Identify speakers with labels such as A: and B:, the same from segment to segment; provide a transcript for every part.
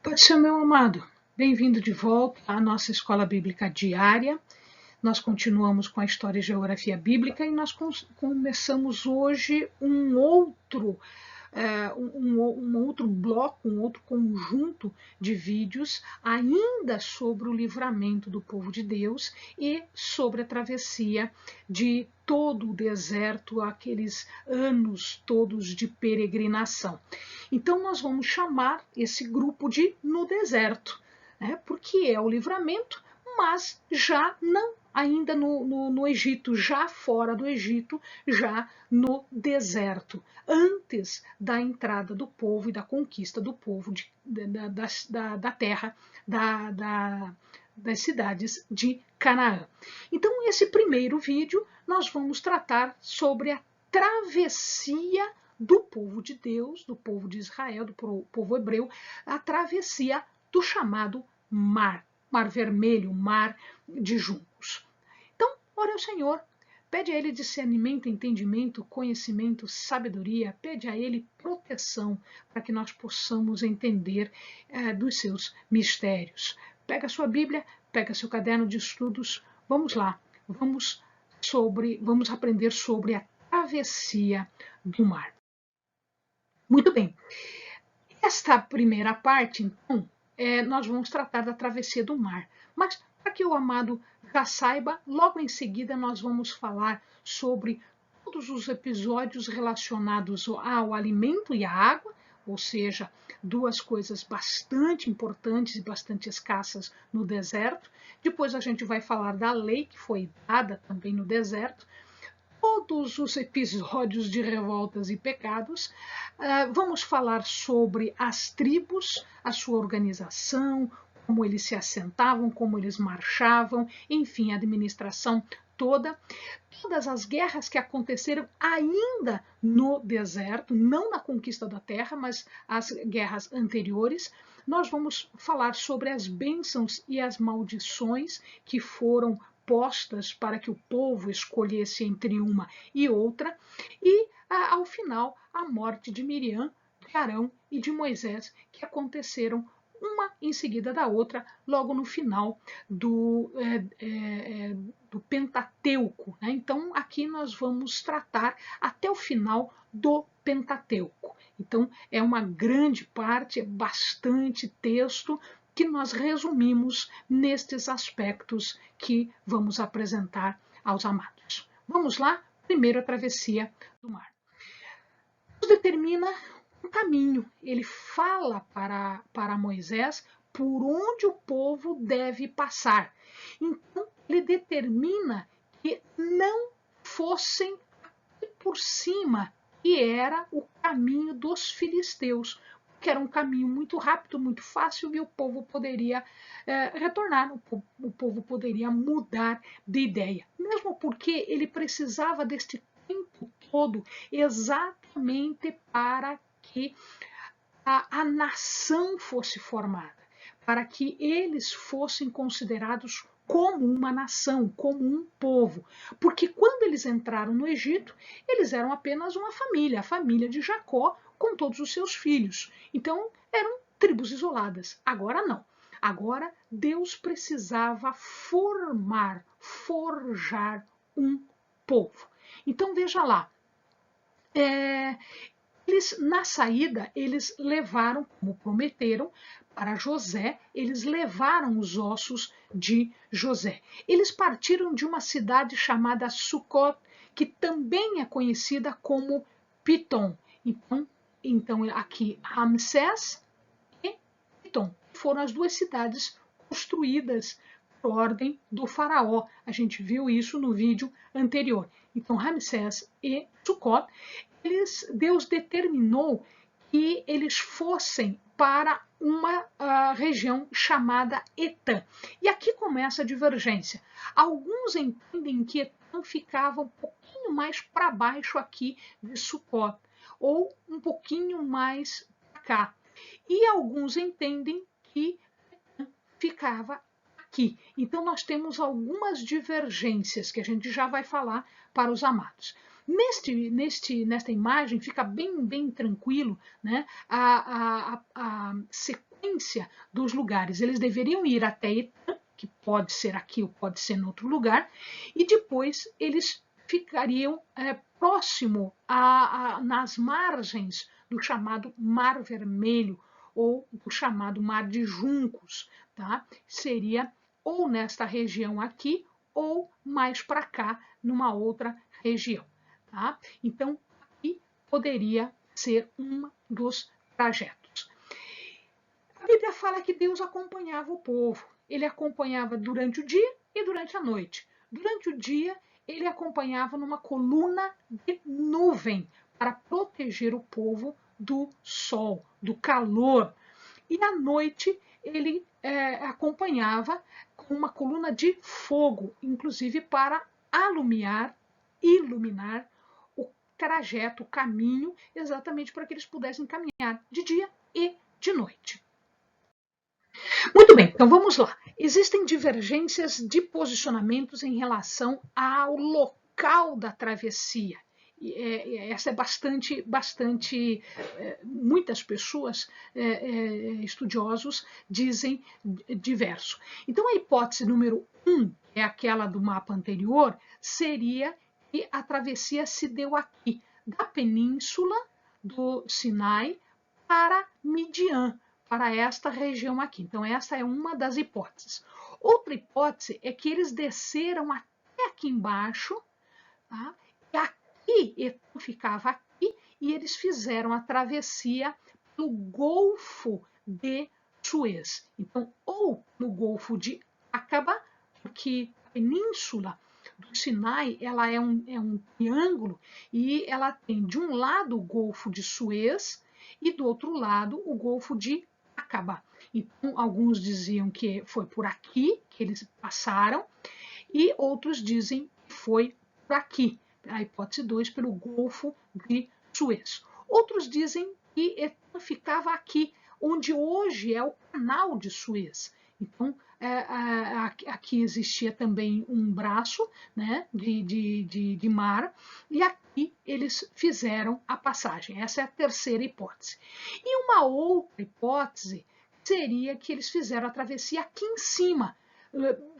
A: Pode ser, meu amado. Bem-vindo de volta à nossa escola bíblica diária. Nós continuamos com a história e geografia bíblica e nós começamos hoje um outro bloco, um outro conjunto de vídeos ainda sobre o livramento do povo de Deus e sobre a travessia de todo o deserto, aqueles anos todos de peregrinação. Então nós vamos chamar esse grupo de No Deserto, né? Porque é o livramento, mas já não ainda no Egito, já fora do Egito, já no deserto, antes da entrada do povo e da conquista do povo da terra, das cidades de Canaã. Então, esse primeiro vídeo, nós vamos tratar sobre a travessia do povo de Deus, do povo de Israel, do povo hebreu, a travessia do chamado mar Vermelho, mar de juncos. Então, ore ao Senhor, pede a Ele discernimento, entendimento, conhecimento, sabedoria, pede a Ele proteção para que nós possamos entender dos seus mistérios. Pega a sua Bíblia, pega seu caderno de estudos, vamos lá, vamos aprender sobre a travessia do mar. Muito bem, esta primeira parte, então, nós vamos tratar da travessia do mar. Mas, para que o amado já saiba, logo em seguida nós vamos falar sobre todos os episódios relacionados ao alimento e à água, ou seja, duas coisas bastante importantes e bastante escassas no deserto. Depois a gente vai falar da lei que foi dada também no deserto, todos os episódios de revoltas e pecados. Vamos falar sobre as tribos, a sua organização, como eles se assentavam, como eles marchavam, enfim, a administração toda. Todas as guerras que aconteceram ainda no deserto, não na conquista da terra, mas as guerras anteriores. Nós vamos falar sobre as bênçãos e as maldições que foram postas para que o povo escolhesse entre uma e outra, e ao final a morte de Miriam, de Arão e de Moisés, que aconteceram uma em seguida da outra, logo no final do Pentateuco. Né? Então, aqui nós vamos tratar até o final do Pentateuco. Então, é uma grande parte, é bastante texto, que nós resumimos nestes aspectos que vamos apresentar aos amados. Vamos lá? Primeiro, a travessia do mar. Deus determina um caminho, ele fala para Moisés por onde o povo deve passar. Então, ele determina que não fossem por cima, que era o caminho dos filisteus, que era um caminho muito rápido, muito fácil, e o povo poderia retornar, o povo poderia mudar de ideia. Mesmo porque ele precisava deste tempo todo exatamente para que a nação fosse formada, para que eles fossem considerados como uma nação, como um povo. Porque quando eles entraram no Egito, eles eram apenas uma família, a família de Jacó, com todos os seus filhos. Então, eram tribos isoladas. Agora não. Agora, Deus precisava formar, forjar um povo. Então, veja lá. Na saída, eles levaram, como prometeram, para José, eles levaram os ossos de José. Eles partiram de uma cidade chamada Sucot, que também é conhecida como Pitom. Então aqui, Ramsés e Pitom foram as duas cidades construídas por ordem do faraó. A gente viu isso no vídeo anterior. Então, Ramsés e Sucot, Deus determinou que eles fossem para uma região chamada Etã. E aqui começa a divergência. Alguns entendem que Etã ficava um pouquinho mais para baixo aqui de Sucot, ou um pouquinho mais para cá. E alguns entendem que Etã ficava aqui. Então, nós temos algumas divergências que a gente já vai falar para os amados. Nesta imagem fica bem tranquilo, né? A sequência sequência dos lugares. Eles deveriam ir até Etã, que pode ser aqui ou pode ser em outro lugar, e depois eles ficariam próximo nas margens do chamado Mar Vermelho, ou do chamado Mar de Juncos, tá? Seria ou nesta região aqui, ou mais para cá, numa outra região, tá? Então, aqui poderia ser um dos trajetos. A Bíblia fala que Deus acompanhava o povo. Ele acompanhava durante o dia e durante a noite. Durante o dia, ele acompanhava numa coluna de nuvem para proteger o povo do sol, do calor. E à noite, ele acompanhava com uma coluna de fogo, inclusive para iluminar o trajeto, o caminho, exatamente para que eles pudessem caminhar de dia e de noite. Muito bem, então vamos lá. Existem divergências de posicionamentos em relação ao local da travessia. Essa é bastante, muitas pessoas, estudiosos, dizem diverso. Então a hipótese número 1, é aquela do mapa anterior, seria que a travessia se deu aqui, da península do Sinai para Midian, para esta região aqui. Então, essa é uma das hipóteses. Outra hipótese é que eles desceram até aqui embaixo, tá? E aqui, Etã ficava aqui, e eles fizeram a travessia do Golfo de Suez. Então, ou no Golfo de Aqaba, porque a península do Sinai ela é um triângulo, e ela tem de um lado o Golfo de Suez e do outro lado o Golfo de Aqaba. Então, alguns diziam que foi por aqui que eles passaram, e outros dizem que foi por aqui, a hipótese 2, pelo Golfo de Suez. Outros dizem que Etã ficava aqui, onde hoje é o Canal de Suez. Então, aqui existia também um braço, né, de mar, e aqui eles fizeram a passagem. Essa é a terceira hipótese. E uma outra hipótese seria que eles fizeram a travessia aqui em cima,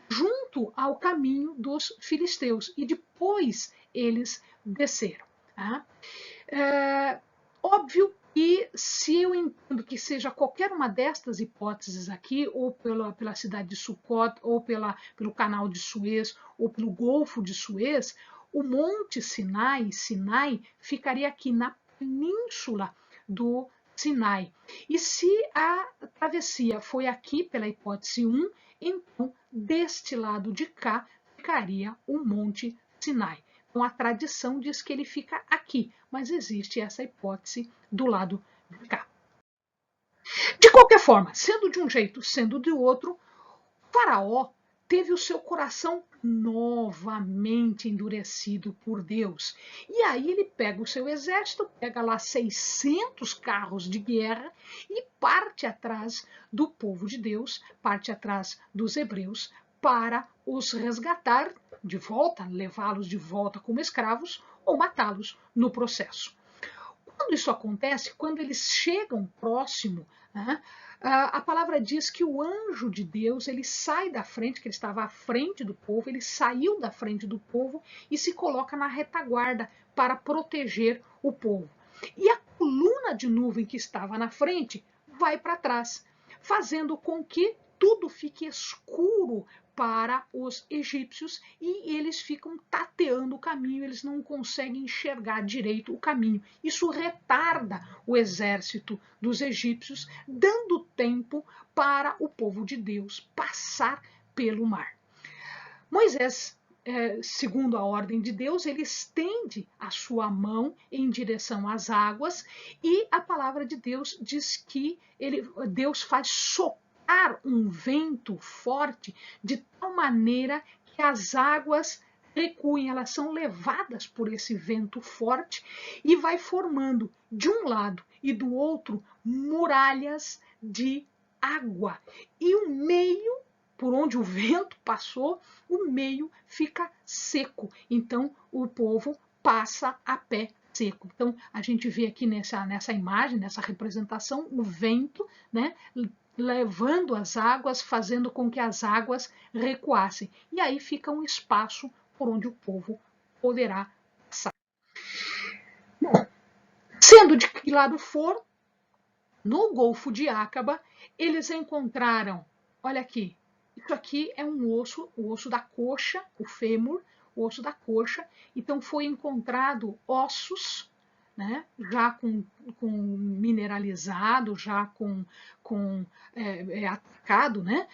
A: junto ao caminho dos filisteus, e depois eles desceram. Tá? Óbvio que, se eu entendo que seja qualquer uma destas hipóteses aqui, ou pela cidade de Sucot, ou pelo canal de Suez, ou pelo Golfo de Suez, o Monte Sinai ficaria aqui na península do Sinai. E se a travessia foi aqui pela hipótese 1, então deste lado de cá ficaria o Monte Sinai. Então a tradição diz que ele fica aqui, mas existe essa hipótese do lado de cá. De qualquer forma, sendo de um jeito, sendo de outro, Faraó teve o seu coração novamente endurecido por Deus. E aí ele pega o seu exército, pega lá 600 carros de guerra e parte atrás do povo de Deus, parte atrás dos hebreus, para os resgatar de volta, levá-los de volta como escravos ou matá-los no processo. Quando isso acontece, quando eles chegam próximo, né, a palavra diz que o anjo de Deus ele sai da frente, que ele estava à frente do povo, ele saiu da frente do povo e se coloca na retaguarda para proteger o povo. E a coluna de nuvem que estava na frente vai para trás, fazendo com que tudo fique escuro para os egípcios, e eles ficam tateando o caminho, eles não conseguem enxergar direito o caminho. Isso retarda o exército dos egípcios, dando tempo para o povo de Deus passar pelo mar. Moisés, segundo a ordem de Deus, ele estende a sua mão em direção às águas, e a palavra de Deus diz que Deus faz soprar um vento forte de tal maneira que as águas recuem, elas são levadas por esse vento forte e vai formando de um lado e do outro muralhas de água. E o meio, por onde o vento passou, o meio fica seco. Então o povo passa a pé seco. Então a gente vê aqui nessa imagem, nessa representação, o vento, né, levando as águas, fazendo com que as águas recuassem. E aí fica um espaço por onde o povo poderá passar. Bom, sendo de que lado for, no Golfo de Acaba, eles encontraram, olha aqui, isso aqui é um osso, o osso da coxa, o fêmur, o osso da coxa. Então foi encontrado ossos, né, já com mineralizado, já com atacado, né,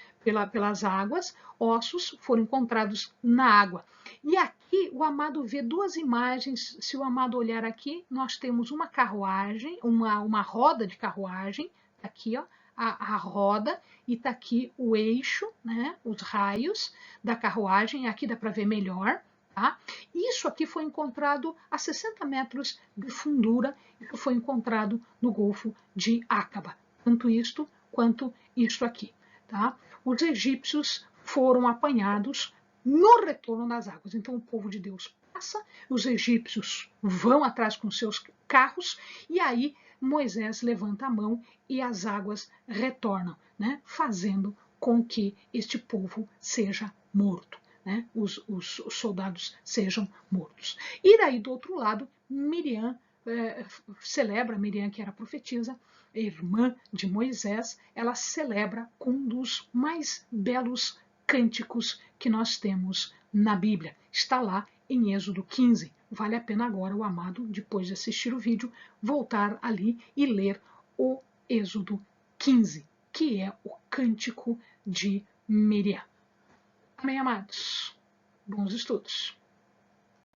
A: pelas águas, ossos foram encontrados na água. E aqui o Amado vê duas imagens. Se o Amado olhar aqui, nós temos uma carruagem, uma roda de carruagem, aqui ó, a roda, e está aqui o eixo, né, os raios da carruagem, aqui dá para ver melhor. Tá? Isso aqui foi encontrado a 60 metros de fundura, e foi encontrado no Golfo de Acaba. Tanto isto quanto isto aqui. Tá? Os egípcios foram apanhados no retorno das águas. Então o povo de Deus passa, os egípcios vão atrás com seus carros, e aí Moisés levanta a mão e as águas retornam, né? Fazendo com que este povo seja morto. Né, os soldados sejam mortos. E daí, do outro lado, Miriam celebra, Miriam que era profetisa, irmã de Moisés, ela celebra com um dos mais belos cânticos que nós temos na Bíblia. Está lá em Êxodo 15. Vale a pena agora o amado, depois de assistir o vídeo, voltar ali e ler o Êxodo 15, que é o cântico de Miriam. Amém, amados? Bons estudos!